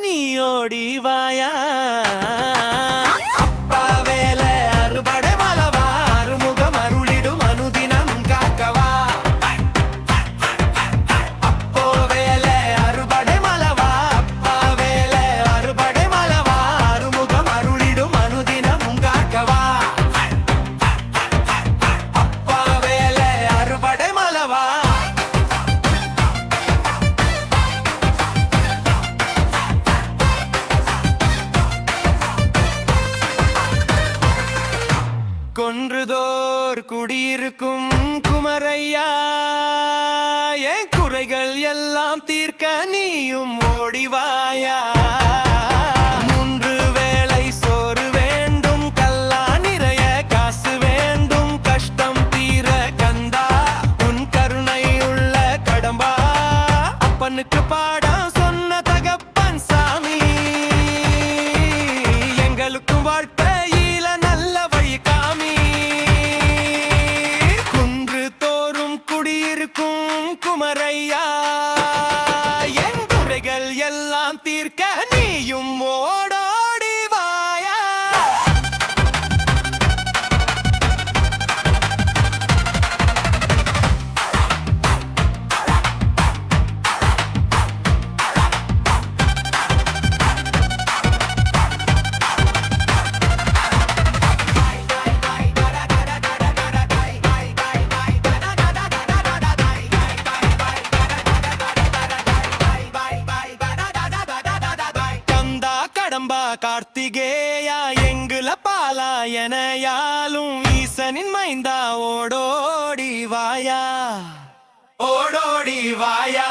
நீ ஓடி வாயா. அப்பா வேலை அறுபடை மலவா, அறுமுகம் அருளிடும் அனுதினம் காக்கவா. அப்போ வேலை அறுபடை மலவா, அப்பா வேலை அறுபடை மலவா, அறுமுகம் அருளிடும் அனுதினம் காக்கவா. அப்பா வேலை அறுபடை மலவா. கொன்றுதோர் குடியிருக்கும் குமரையா, என் குறைகள் எல்லாம் தீர்க்க நீயும் ஓடிவாயா. மூன்று வேளை சோறு வேண்டும், கல்லா நிறைய காசு வேண்டும், கஷ்டம் தீர கந்தா உன் கருணை உள்ள கடம்பா. அப்பனுக்கு பாடம் சொன்ன தகப்பன் சாமி, எங்களுக்கும் வாழ்க்கையில நல்ல வழி காமி. குன்று தோறும் குடியிருக்கும் குமரையா, என் குறைகள் எல்லாம் தீர்க்க நீயும் ஓடோடி வாயா. கடம்பா கார்த்திகேயா, எங்குல பாலா எனையாலும் ஈசனின் மைந்தா, ஓடோடி வாயா, ஓடோடி வாயா.